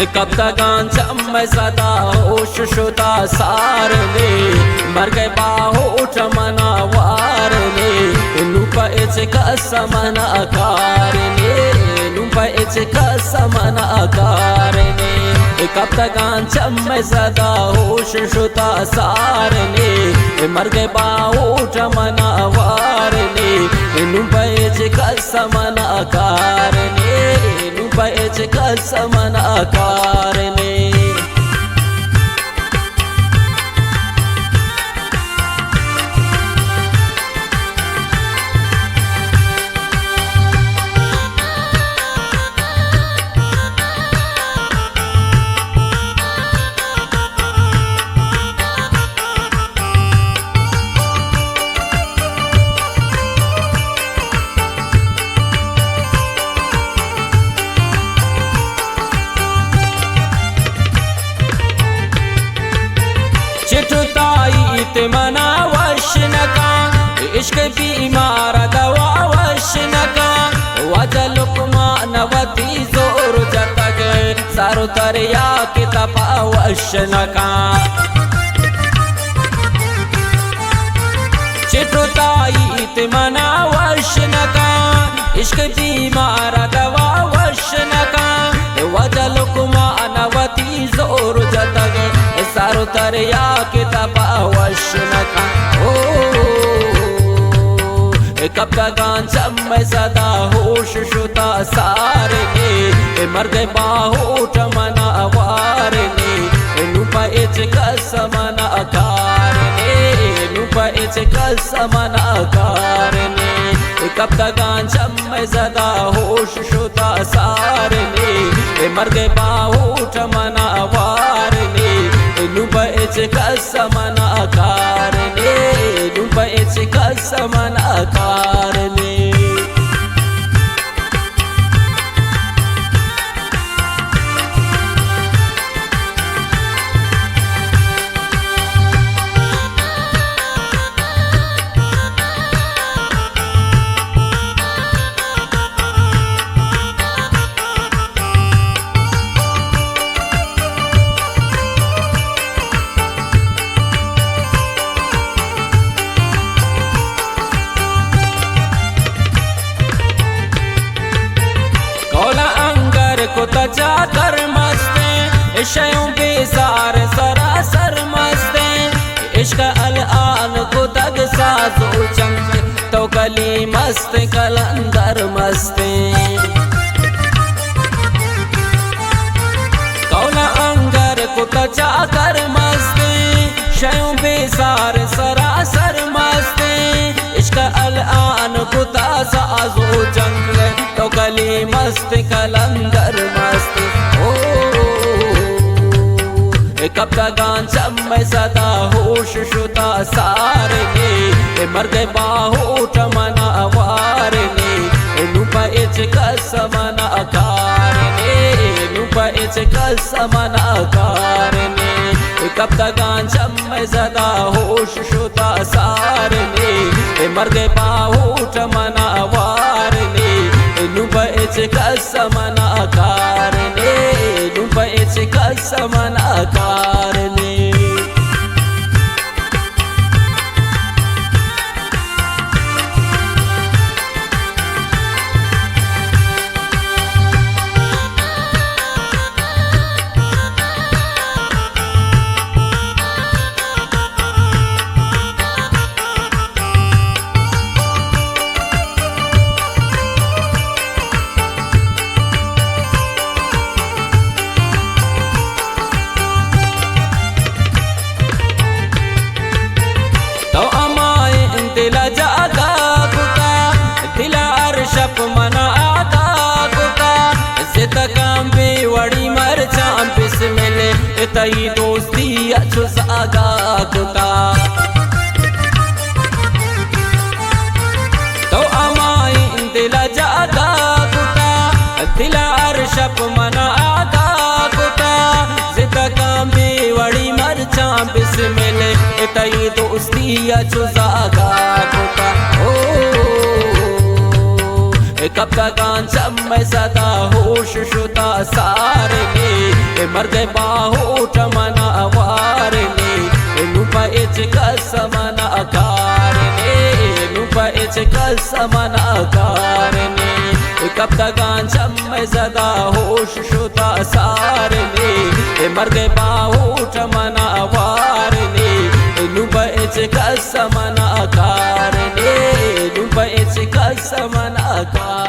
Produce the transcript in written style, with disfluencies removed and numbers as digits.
कब तक मैं सदा होश शुदा सार ले मर गए बाहोट मना वार ले नुपच कसमन आकार ले नुपच कसमन आकार ले कब तक मैं सदा होश शुदा सार ले मर गए बाहोट मना वार ले नुपच कसमन आकार ले नुपच कसमन आकार ले चिटुताई ते मना वश नका इश्क बीमार दवा वश नका वजल नवती जोर जतग सारो तरया के तपा वश नका चिटुताई ते मना वश नका इश्क बीमार दवा वश नका वजल नवती जोर जतग सारो तरया के तपा वश नका कब तक मैं सदा होश शुदा सार ले मर गए बाहोट मना वार ले नुपच कसमन आकार ले नुपच कसमन आकार ले कब तक मैं सदा होश शुदा सार ले मर गए बाहोट मना वार ले नुपच कसमन आकार ले नुपच कसमन आकार ले को तजा कर मस्ते शयों बेजार सरासर मस्ते इश्क अलआन को तग साजो चंग तो कली मस्त कलंदर मस्ते कौला अंगर को तजा कर मस्ते शयों बेजार सरासर मस्ते इश्क अलआन को ताज़ो जंग तो कली मस्त कलंदर मस्त कब तक मैं सदा होश शुदा सार ले मर गए बाहोट मना वार ले नुपच कसमन आकार ले नुपच कसमन आकार ले कब तक मैं सदा होश शुदा सार ले मर गए बाहोट मना वार ले नुपच कसमन आकार ले नुपच कसमन आकार ले शप मना आका कुका जितकाम बेवड़ी मर चाम पिस मिले तई दोस्ती अछुस आगा कुका तो अमाई दिला जागा कुका दिलार शप मना आका कुका जितकाम बेवड़ी मर चाम पिस मिले तई दोस्ती अछुस आगा कुका कब तक मैं सदा होश शुदा सारने मर गए बाहोट मना वारने नुपा इच कसमना कारने नुपा इच कसमना कारने कब तक मैं सदा होश शुदा सारने मर गए बाहोट मना वारने नुपा इच कसमना कारने नुपा इच कसमना कार